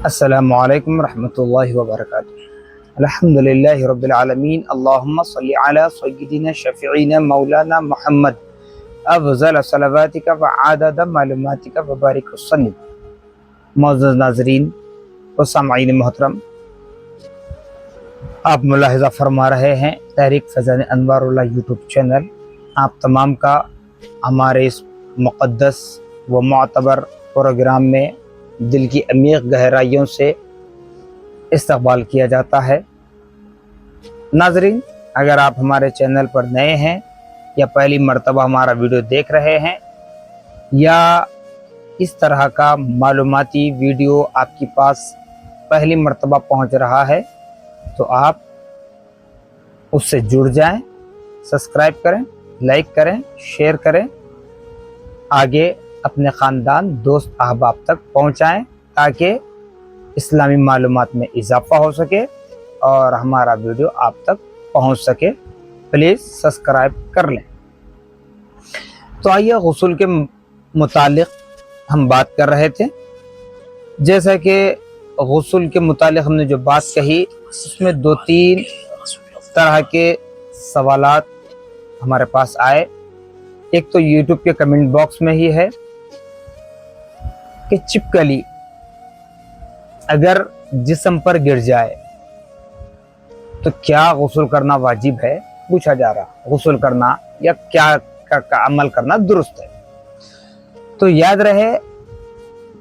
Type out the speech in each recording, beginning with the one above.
السلام علیکم ورحمۃ اللہ وبرکاتہ۔ الحمدللہ رب العالمین، اللہم صلی علی سیدنا شفیعنا مولانا محمد افضل صلواتک وعدد معلوماتک وبارک وسلم۔ معزز ناظرین و سامعین محترم، آپ ملاحظہ فرما رہے ہیں تحریک فیضان انوار اللہ یوٹیوب چینل آپ تمام کا ہمارے اس مقدس و معتبر پروگرام میں دل کی عمیق گہرائیوں سے استقبال کیا جاتا ہے۔ ناظرین، اگر آپ ہمارے چینل پر نئے ہیں یا پہلی مرتبہ ہمارا ویڈیو دیکھ رہے ہیں یا اس طرح کا معلوماتی ویڈیو آپ کے پاس پہلی مرتبہ پہنچ رہا ہے تو آپ اس سے جڑ جائیں، سبسکرائب کریں، لائک کریں، شیئر کریں، آگے اپنے خاندان، دوست، احباب تک پہنچائیں تاکہ اسلامی معلومات میں اضافہ ہو سکے اور ہمارا ویڈیو آپ تک پہنچ سکے۔ پلیز سبسکرائب کر لیں۔ تو آئیے غسل کے متعلق ہم بات کر رہے تھے۔ جیسا کہ غسل کے متعلق ہم نے جو بات کہی اس میں دو تین طرح کے سوالات ہمارے پاس آئے۔ ایک تو یوٹیوب کے کمنٹ باکس میں ہی ہے کہ چپکلی اگر جسم پر گر جائے تو کیا غسل کرنا واجب ہے؟ پوچھا جا رہا، غسل کرنا یا کیا عمل کرنا درست ہے؟ تو یاد رہے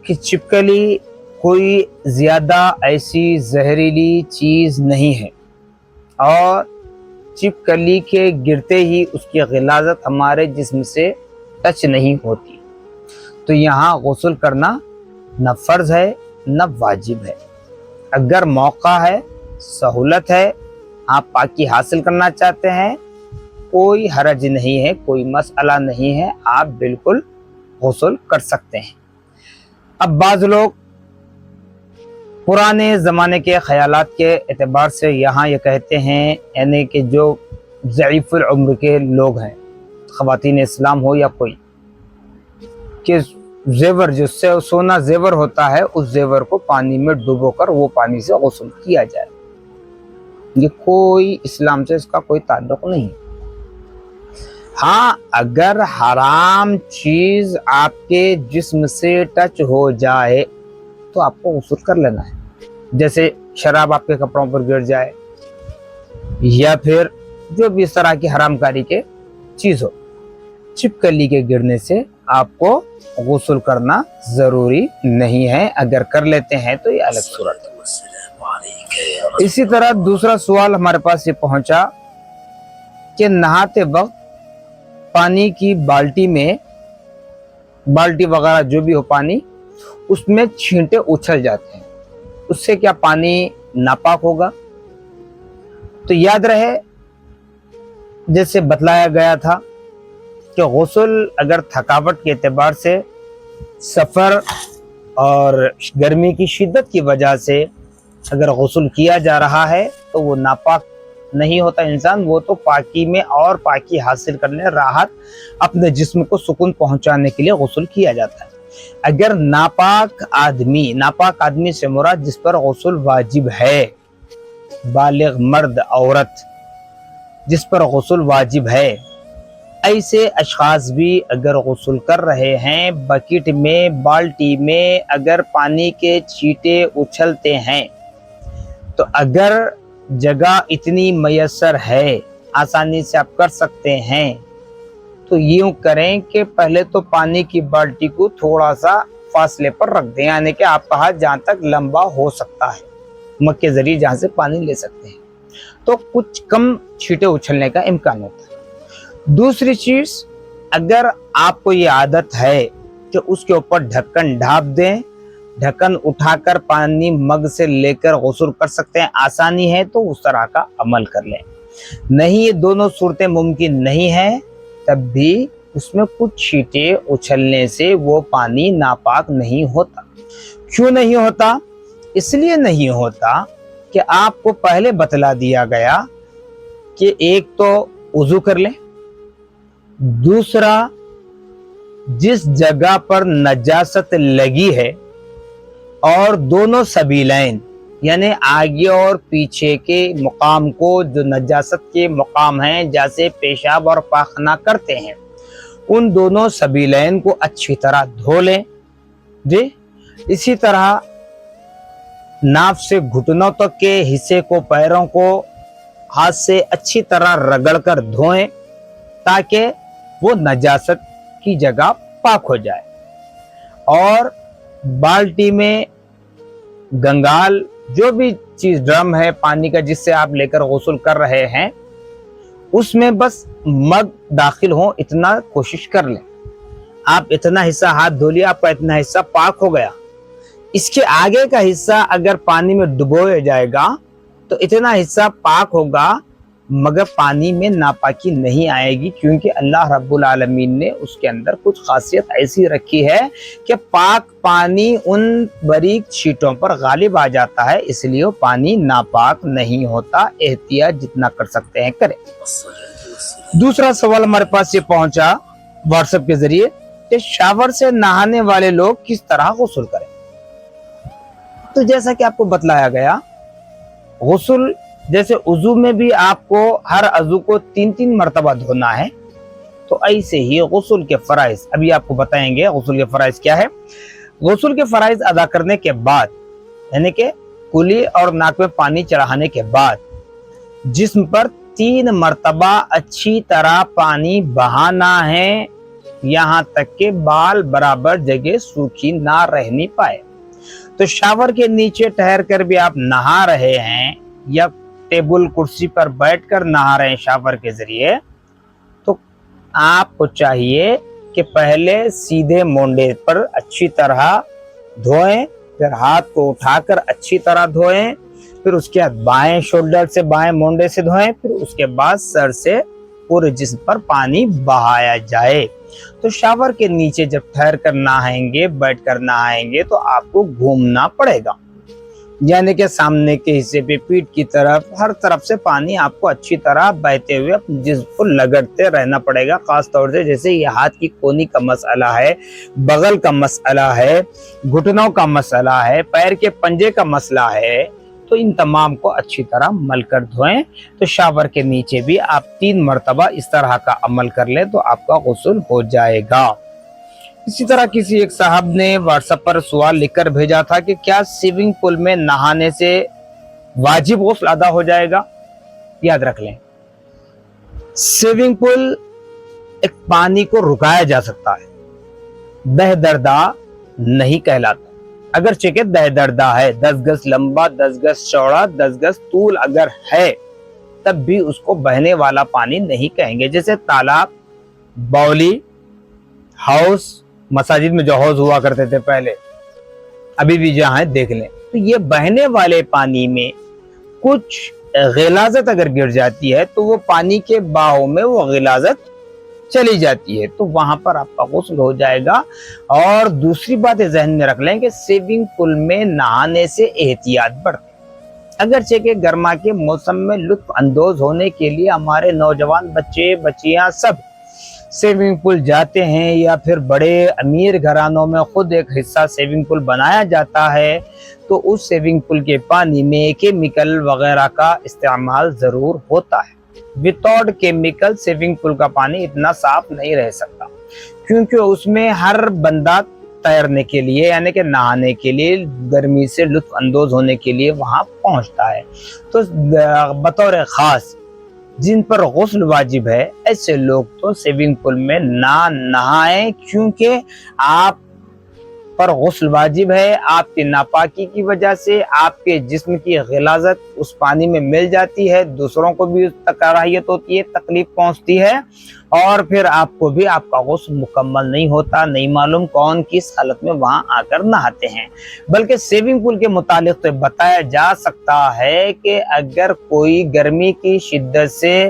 کہ چپکلی کوئی زیادہ ایسی زہریلی چیز نہیں ہے اور چپکلی کے گرتے ہی اس کی غلاظت ہمارے جسم سے ٹچ نہیں ہوتی، تو یہاں غسل کرنا نہ فرض ہے نہ واجب ہے۔ اگر موقع ہے، سہولت ہے، آپ پاکی حاصل کرنا چاہتے ہیں، کوئی حرج نہیں ہے، کوئی مسئلہ نہیں ہے، آپ بالکل غسل کر سکتے ہیں۔ اب بعض لوگ پرانے زمانے کے خیالات کے اعتبار سے یہاں یہ کہتے ہیں، یعنی کہ جو ضعیف العمر کے لوگ ہیں، خواتین اسلام ہو یا کوئی، کہ زیور جس سے سونا زیور ہوتا ہے اس زیور کو پانی میں ڈبو کر وہ پانی سے غسل کیا جائے۔ یہ کوئی اسلام سے اس کا کوئی تعلق نہیں۔ ہاں، اگر حرام چیز آپ کے جسم سے ٹچ ہو جائے تو آپ کو غسل کر لینا ہے۔ جیسے شراب آپ کے کپڑوں پر گر جائے یا پھر جو بھی اس طرح کی حرام کاری کے چیز ہو، چپکلی کے گرنے سے آپ کو غسل کرنا ضروری نہیں ہے۔ اگر کر لیتے ہیں تو یہ الگ صورت ہے۔ اسی طرح دوسرا سوال ہمارے پاس یہ پہنچا کہ نہاتے وقت پانی کی بالٹی میں، بالٹی وغیرہ جو بھی ہو پانی، اس میں چھینٹے اچھل جاتے ہیں، اس سے کیا پانی ناپاک ہوگا؟ تو یاد رہے جیسے بتلایا گیا تھا کہ غسل اگر تھکاوٹ کے اعتبار سے، سفر اور گرمی کی شدت کی وجہ سے اگر غسل کیا جا رہا ہے تو وہ ناپاک نہیں ہوتا انسان، وہ تو پاکی میں اور پاکی حاصل کرنے، راحت اپنے جسم کو سکون پہنچانے کے لیے غسل کیا جاتا ہے۔ اگر ناپاک آدمی سے مراد جس پر غسل واجب ہے، بالغ مرد عورت جس پر غسل واجب ہے، ایسے اشخاص بھی اگر غسل کر رہے ہیں، بکیٹ میں، بالٹی میں اگر پانی کے چھینٹے اچھلتے ہیں تو اگر جگہ اتنی میسر ہے، آسانی سے آپ کر سکتے ہیں، تو یوں کریں کہ پہلے تو پانی کی بالٹی کو تھوڑا سا فاصلے پر رکھ دیں، یعنی کہ آپ کا ہاتھ جہاں تک لمبا ہو سکتا ہے، مگ کے ذریعے جہاں سے پانی لے سکتے ہیں، تو کچھ کم چھینٹے اچھلنے کا امکان ہوتا ہے۔ دوسری چیز، اگر آپ کو یہ عادت ہے کہ اس کے اوپر ڈھکن ڈھانپ دیں، ڈھکن اٹھا کر پانی مگ سے لے کر غسل کر سکتے ہیں، آسانی ہے تو اس طرح کا عمل کر لیں۔ نہیں، یہ دونوں صورتیں ممکن نہیں ہیں، تب بھی اس میں کچھ چھینٹے اچھلنے سے وہ پانی ناپاک نہیں ہوتا۔ کیوں نہیں ہوتا؟ اس لیے نہیں ہوتا کہ آپ کو پہلے بتلا دیا گیا کہ ایک تو وضو کر لیں، دوسرا جس جگہ پر نجاست لگی ہے اور دونوں سبیلین یعنی آگے اور پیچھے کے مقام کو جو نجاست کے مقام ہیں جیسے پیشاب اور پاخانہ کرتے ہیں ان دونوں سبیلین کو اچھی طرح دھو لیں جی۔ اسی طرح ناف سے گھٹنوں تک کے حصے کو پیروں کو ہاتھ سے اچھی طرح رگڑ کر دھوئیں تاکہ وہ نجاست کی جگہ پاک ہو جائے، اور بالٹی میں گنگال جو بھی چیز ڈرم ہے پانی کا جس سے آپ لے کر غسل کر رہے ہیں اس میں بس مگ داخل ہو اتنا کوشش کر لیں۔ آپ اتنا حصہ ہاتھ دھو لیا، آپ کا اتنا حصہ پاک ہو گیا۔ اس کے آگے کا حصہ اگر پانی میں ڈبویا جائے گا تو اتنا حصہ پاک ہوگا مگر پانی میں ناپاکی نہیں آئے گی، کیونکہ اللہ رب العالمین نے اس کے اندر کچھ خاصیت ایسی رکھی ہے کہ پاک پانی ان باریک چھینٹوں پر غالب آ جاتا ہے، اس لیے وہ پانی ناپاک نہیں ہوتا۔ احتیاط جتنا کر سکتے ہیں کریں۔ دوسرا سوال ہمارے پاس یہ پہنچا واٹس ایپ کے ذریعے کہ شاور سے نہانے والے لوگ کس طرح غسل کریں؟ تو جیسا کہ آپ کو بتلایا گیا، غسل جیسے وضو میں بھی آپ کو ہر عضو کو 3 مرتبہ دھونا ہے، تو ایسے ہی غسل کے فرائض ابھی آپ کو بتائیں گے۔ غسل کے فرائض کیا ہے؟ غسل کے فرائض ادا کرنے کے بعد یعنی کہ کلی اور ناک میں پانی چڑھانے کے بعد جسم پر 3 مرتبہ اچھی طرح پانی بہانا ہے، یہاں تک کہ بال برابر جگہ سوکھی نہ رہنی پائے۔ تو شاور کے نیچے ٹھہر کر بھی آپ نہا رہے ہیں یا ٹیبل کرسی پر بیٹھ کر نہا رہے ہیں شاور کے ذریعے، تو آپ کو چاہیے کہ پہلے سیدھے مونڈے پر اچھی طرح دھوئیں، پھر ہاتھ کو اٹھا کر اچھی طرح دھوئیں، پھر اس کے بعد بائیں شولڈر سے بائیں مونڈے سے دھوئیں، پھر اس کے بعد سر سے پورے جسم پر پانی بہایا جائے۔ تو شاور کے نیچے جب ٹھہر کر نہائیں گے، بیٹھ کر نہائیں گے تو آپ کو گھومنا پڑے گا، یعنی کہ سامنے کے حصے پہ، پیٹھ کی طرف، ہر طرف سے پانی آپ کو اچھی طرح بہتے ہوئے اپنے جسم کو لگڑتے رہنا پڑے گا۔ خاص طور سے جیسے یہ ہاتھ کی کونی کا مسئلہ ہے، بغل کا مسئلہ ہے، گھٹنوں کا مسئلہ ہے، پیر کے پنجے کا مسئلہ ہے، تو ان تمام کو اچھی طرح مل کر دھوئیں۔ تو شاور کے نیچے بھی آپ 3 مرتبہ اس طرح کا عمل کر لیں تو آپ کا غسل ہو جائے گا۔ اسی طرح کسی ایک صاحب نے واٹس ایپ پر سوال لکھ کر بھیجا تھا کہ کیا سوئمنگ پول میں نہانے سے واجب غسل ادا ہو جائے گا؟ یاد رکھ لیں، سوئمنگ پول ایک پانی کو رکایا جا سکتا ہے، دہ دردہ نہیں کہلاتا۔ اگرچہ کہ دہ دردہ ہے، 10 گز لمبا، 10 گز چوڑا، 10 گز طول اگر ہے تب بھی اس کو بہنے والا پانی نہیں کہیں گے۔ جیسے تالاب، باولی، ہاؤس، مساجد میں جو حوض ہوا کرتے تھے پہلے، ابھی بھی جہاں ہے دیکھ لیں، تو یہ بہنے والے پانی میں کچھ غلاظت اگر گر جاتی ہے تو وہ پانی کے بہاؤ میں وہ غلاظت چلی جاتی ہے، تو وہاں پر آپ کا غسل ہو جائے گا۔ اور دوسری بات ذہن میں رکھ لیں کہ سوئمنگ پول میں نہانے سے احتیاط برتیں۔ اگرچہ کہ گرما کے موسم میں لطف اندوز ہونے کے لیے ہمارے نوجوان بچے بچیاں سب سوئمنگ پول جاتے ہیں، یا پھر بڑے امیر گھرانوں میں خود ایک حصہ سوئمنگ پول بنایا جاتا ہے، تو اس سوئمنگ پول کے پانی میں کیمیکل وغیرہ کا استعمال ضرور ہوتا ہے۔ وداؤٹ کیمیکل سوئمنگ پول کا پانی اتنا صاف نہیں رہ سکتا، کیونکہ اس میں ہر بندہ تیرنے کے لیے یعنی کہ نہانے کے لیے، گرمی سے لطف اندوز ہونے کے لیے وہاں پہنچتا ہے۔ تو بطور خاص جن پر غسل واجب ہے ایسے لوگ تو سوئمنگ پول میں نہ نہائیں، کیونکہ آپ پر غسل واجب ہے، آپ کی ناپاکی کی وجہ سے آپ کے جسم کی غلاظت اس پانی میں مل جاتی ہے، دوسروں کو بھی کراہیت ہوتی ہے، تکلیف پہنچتی ہے، اور پھر آپ کو بھی آپ کا غسل مکمل نہیں ہوتا، نہیں معلوم کون کس حالت میں وہاں آ کر نہاتے ہیں۔ بلکہ سوئمنگ پول کے متعلق تو بتایا جا سکتا ہے کہ اگر کوئی گرمی کی شدت سے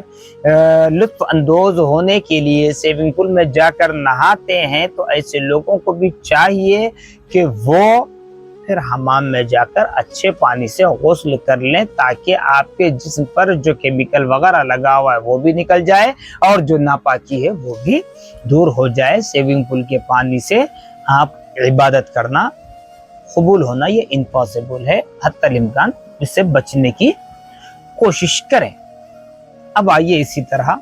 لطف اندوز ہونے کے لیے سوئمنگ پول میں جا کر نہاتے ہیں تو ایسے لوگوں کو بھی چاہیے کہ وہ پھر حمام میں جا کر اچھے پانی سے غسل کر لیں، تاکہ آپ کے جسم پر جو کیمیکل وغیرہ لگا ہوا ہے وہ بھی نکل جائے اور جو ناپاکی ہے وہ بھی دور ہو جائے۔ سوئمنگ پول کے پانی سے آپ عبادت کرنا قبول ہونا یہ امپاسبل ہے، حتی الامکان اس سے بچنے کی کوشش کریں۔ اب آئیے اسی طرح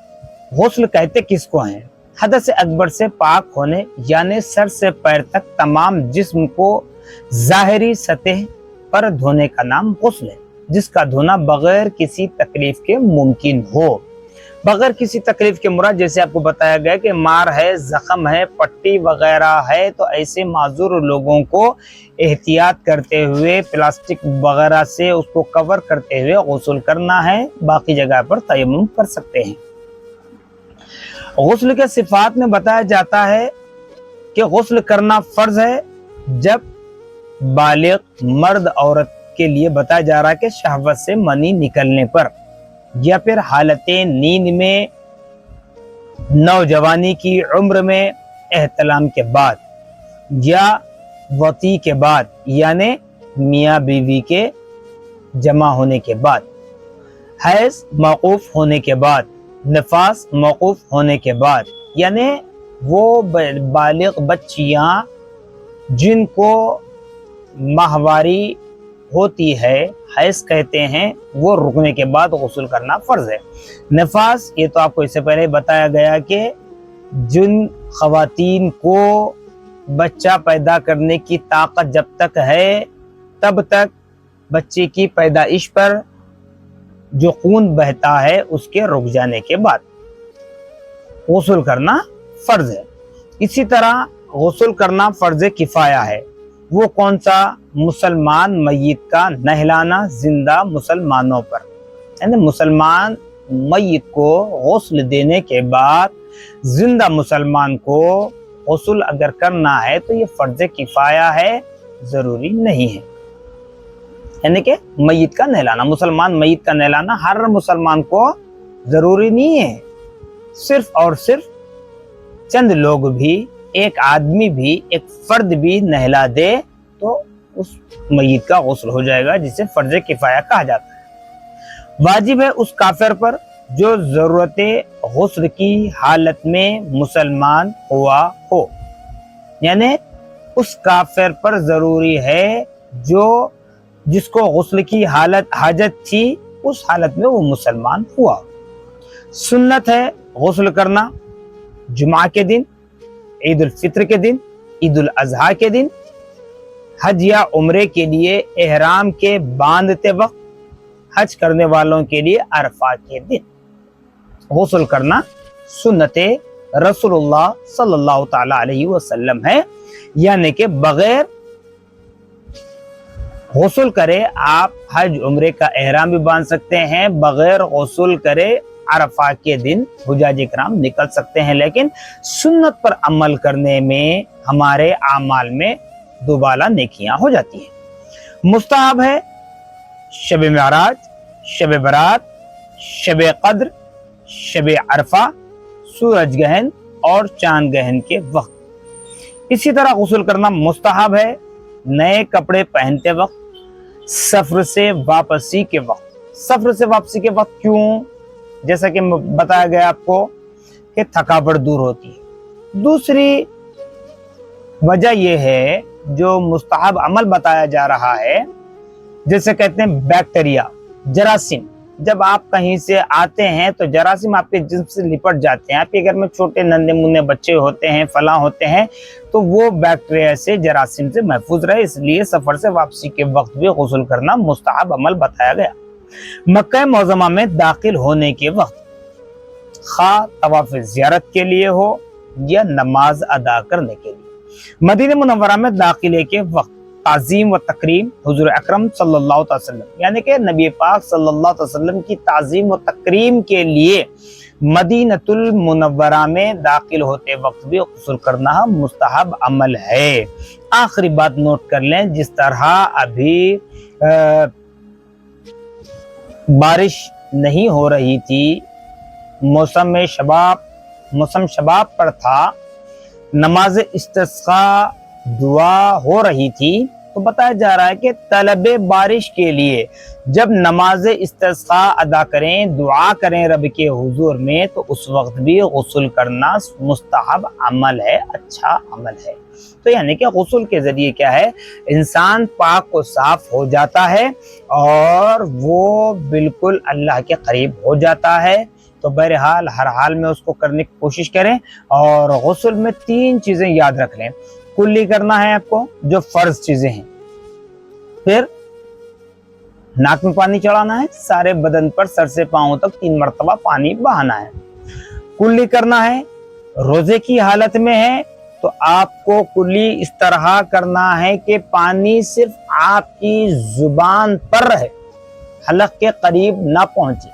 غسل کہتے کس کو ہیں؟ حدث اکبر سے پاک ہونے یعنی سر سے پیر تک تمام جسم کو ظاہری سطح پر دھونے کا نام غسل ہے، جس کا دھونا بغیر کسی تکلیف کے ممکن ہو۔ بغیر کسی تکلیف کے مراد جیسے آپ کو بتایا گیا کہ مار ہے، زخم ہے، پٹی وغیرہ ہے، تو ایسے معذور لوگوں کو احتیاط کرتے ہوئے پلاسٹک وغیرہ سے اس کو کور کرتے ہوئے غسل کرنا ہے، باقی جگہ پر تیمم کر سکتے ہیں۔ غسل کے صفات میں بتایا جاتا ہے کہ غسل کرنا فرض ہے جب بالغ مرد عورت کے لیے بتایا جا رہا ہے کہ شہوت سے منی نکلنے پر، یا پھر حالت نیند میں، نوجوانی کی عمر میں، احتلام کے بعد، یا وطی کے بعد یعنی میاں بیوی کے جمع ہونے کے بعد، حیض موقوف ہونے کے بعد، نفاس موقوف ہونے کے بعد، یعنی وہ بالغ بچیاں جن کو ماہواری ہوتی ہے، حیض کہتے ہیں، وہ رکنے کے بعد غسل کرنا فرض ہے۔ نفاس یہ تو آپ کو اس سے پہلے بتایا گیا کہ جن خواتین کو بچہ پیدا کرنے کی طاقت جب تک ہے تب تک بچے کی پیدائش پر جو خون بہتا ہے اس کے رک جانے کے بعد غسل کرنا فرض ہے۔ اسی طرح غسل کرنا فرض کفایہ ہے۔ وہ کون سا؟ مسلمان میت کا نہلانا زندہ مسلمانوں پر، یعنی مسلمان میت کو غسل دینے کے بعد زندہ مسلمان کو غسل اگر کرنا ہے تو یہ فرض کفایہ ہے، ضروری نہیں ہے۔ یعنی کہ میت کا نہلانا، مسلمان میت کا نہلانا ہر مسلمان کو ضروری نہیں ہے، صرف اور صرف چند لوگ بھی، ایک آدمی بھی، ایک فرد بھی نہلا دے تو اس میت کا غسل ہو جائے گا، جسے فرض کفایہ کہا جاتا ہے۔ واجب ہے اس کافر پر جو ضرورت غسل کی حالت میں مسلمان ہوا ہو، یعنی اس کافر پر ضروری ہے جس کو غسل کی حاجت تھی، اس حالت میں وہ مسلمان ہوا۔ سنت ہے غسل کرنا جمعہ کے دن، عید الفطر کے دن، عید الاضحیٰ کے دن، حج یا عمرے کے لیے احرام کے باندھتے وقت، حج کرنے والوں کے لیے عرفہ کے دن غسل کرنا سنت رسول اللہ صلی اللہ تعالی علیہ وسلم ہے، یعنی کہ بغیر غسل کرے آپ حج عمرے کا احرام بھی باندھ سکتے ہیں، بغیر غسل کرے عرفہ کے دن حجاج کرام نکل سکتے ہیں، لیکن سنت پر عمل کرنے میں ہمارے اعمال میں دوبالا نیکیاں ہو جاتی ہیں۔ مستحب ہے شب معراج، شب برات، شب قدر، شب عرفہ، سورج گہن اور چاند گہن کے وقت۔ اسی طرح غسل کرنا مستحب ہے نئے کپڑے پہنتے وقت، سفر سے واپسی کے وقت۔ سفر سے واپسی کے وقت کیوں؟ جیسا کہ بتایا گیا آپ کو کہ تھکاوٹ دور ہوتی ہے۔ دوسری وجہ یہ ہے جو مستحب عمل بتایا جا رہا ہے، جیسے کہتے ہیں بیکٹیریا، جراثیم، جب آپ کہیں سے آتے ہیں تو جراثیم آپ کے جسم سے لپٹ جاتے ہیں۔ آپ کے گھر میں چھوٹے ننھے منھے بچے ہوتے ہیں، فلاں ہوتے ہیں، تو وہ بیکٹیریا سے، جراثیم سے محفوظ رہے، اس لیے سفر سے واپسی کے وقت بھی غسل کرنا مستحب عمل بتایا گیا۔ مکہ معظمہ میں داخل ہونے کے وقت، خواہ طواف زیارت کے لیے ہو یا نماز ادا کرنے کے لیے، مدینہ منورہ میں داخلے کے وقت تعظیم و تکریم حضور اکرم صلی اللہ علیہ وسلم، یعنی کہ نبی پاک صلی اللہ علیہ وسلم کی تعظیم و تکریم کے لیے مدینہ المنورہ میں داخل ہوتے وقت بھی غسل کرنا مستحب عمل ہے۔ آخری بات نوٹ کر لیں، جس طرح ابھی بارش نہیں ہو رہی تھی، موسم شباب پر تھا، نماز استسقاء دعا ہو رہی تھی، تو بتایا جا رہا ہے کہ طلب بارش کے لیے جب نماز استسقاء ادا کریں، دعا کریں رب کے حضور میں، تو اس وقت بھی غسل کرنا مستحب عمل ہے، اچھا عمل ہے۔ تو یعنی کہ غسل کے ذریعے کیا ہے، انسان پاک و صاف ہو جاتا ہے اور وہ بالکل اللہ کے قریب ہو جاتا ہے۔ تو بہرحال ہر حال میں اس کو کرنے کی کوشش کریں، اور غسل میں 3 چیزیں یاد رکھ لیں۔ کلی کرنا ہے آپ کو، جو فرض چیزیں ہیں، پھر ناک میں پانی چڑھانا ہے، سارے بدن پر سر سے پاؤں تک 3 مرتبہ پانی بہانا ہے۔ کلی کرنا ہے، روزے کی حالت میں ہے تو آپ کو کلی اس طرح کرنا ہے کہ پانی صرف آپ کی زبان پر رہے، حلق کے قریب نہ پہنچے۔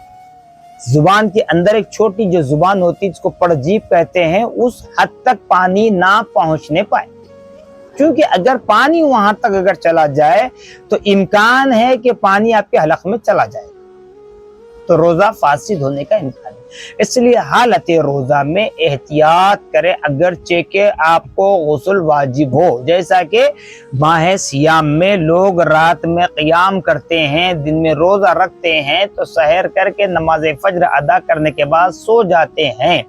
زبان کے اندر ایک چھوٹی جو زبان ہوتی ہے جس کو پڑجیب کہتے ہیں، اس حد تک پانی نہ پہنچنے پائے، کیونکہ اگر پانی وہاں تک اگر چلا جائے تو امکان ہے کہ پانی آپ کے حلق میں چلا جائے، تو روزہ فاسد ہونے کا امکان ہے۔ اس لیے حالت روزہ میں احتیاط کریں، اگرچہ کہ آپ کو غسل واجب ہو، جیسا کہ ماہ سیام میں لوگ رات میں قیام کرتے ہیں، دن میں روزہ رکھتے ہیں، تو سحر کر کے نماز فجر ادا کرنے کے بعد سو جاتے ہیں۔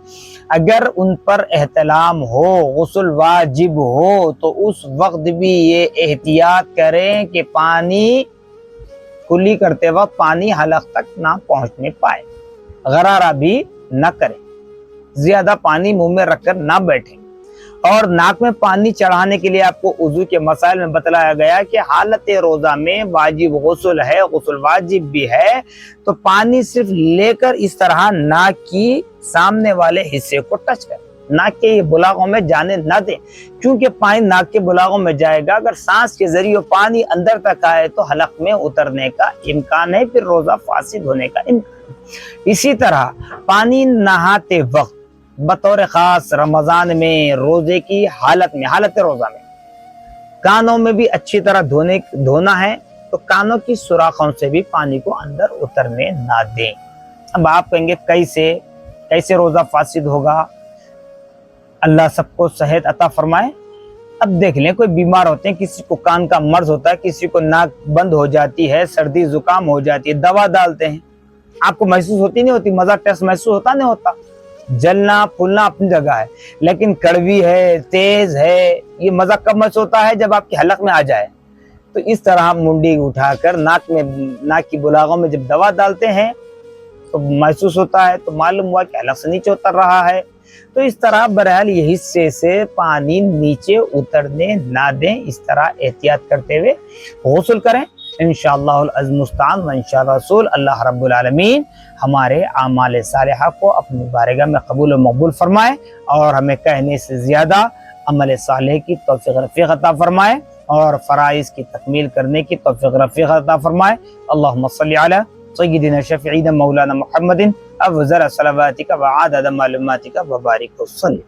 اگر ان پر احتلام ہو، غسل واجب ہو، تو اس وقت بھی یہ احتیاط کریں کہ پانی کلی کرتے وقت پانی حلق تک نہ پہنچنے پائے، غرارہ بھی نہ کریں، زیادہ پانی منہ میں رکھ کر نہ بیٹھیں۔ اور ناک میں پانی چڑھانے کے لیے آپ کو وضو کے مسائل میں بتلایا گیا کہ حالت روزہ میں واجب غسل ہے، غسل واجب بھی ہے، تو پانی صرف لے کر اس طرح ناک کی سامنے والے حصے کو ٹچ کریں، ناک کے بلاغوں میں جانے نہ دیں، کیونکہ پانی ناک کے بلاغوں میں جائے گا، اگر سانس کے ذریعے پانی اندر تک آئے تو حلق میں اترنے کا امکان ہے، پھر روزہ فاسد ہونے کا امکان ہے۔ اسی طرح پانی نہاتے وقت بطور خاص رمضان میں روزے کی حالت میں، حالت روزہ میں کانوں میں بھی اچھی طرح دھونا ہے، تو کانوں کی سوراخوں سے بھی پانی کو اندر اترنے نہ دیں۔ اب آپ کہیں گے کیسے روزہ فاسد ہوگا؟ اللہ سب کو صحت عطا فرمائے۔ اب دیکھ لیں، کوئی بیمار ہوتے ہیں، کسی کو کان کا مرض ہوتا ہے، کسی کو ناک بند ہو جاتی ہے، سردی زکام ہو جاتی ہے، دوا ڈالتے ہیں، آپ کو محسوس ہوتی نہیں ہوتی، مزہ ٹیسٹ محسوس ہوتا نہیں ہوتا، جلنا پھولنا اپنی جگہ ہے، لیکن کڑوی ہے، تیز ہے، یہ مزہ کب محسوس ہوتا ہے؟ جب آپ کے حلق میں آ جائے۔ تو اس طرح منڈی اٹھا کر ناک کی بلاغوں میں جب دوا ڈالتے ہیں تو محسوس ہوتا ہے، تو معلوم ہوا کہ حلق سے نیچے اتر رہا ہے۔ تو اس طرح بہرحال یہ حصے سے پانی نیچے اترنے نہ دیں، اس طرح احتیاط کرتے ہوئے غسل کریں۔ انشاءاللہ العزم مستعان و انشاءاللہ رسول اللہ رب العالمین ہمارے اعمال صالحہ کو اپنی بارگاہ میں قبول و مقبول فرمائے، اور ہمیں کہنے سے زیادہ عمل صالح کی توفیق رفیق عطا فرمائے، اور فرائض کی تکمیل کرنے کی توفیق رفیق عطا فرمائے۔ اللہم صلی علی سیدنا شفیعنا مولانا محمد افضل صلواتک وعدد معلوماتک وبارک وسلم۔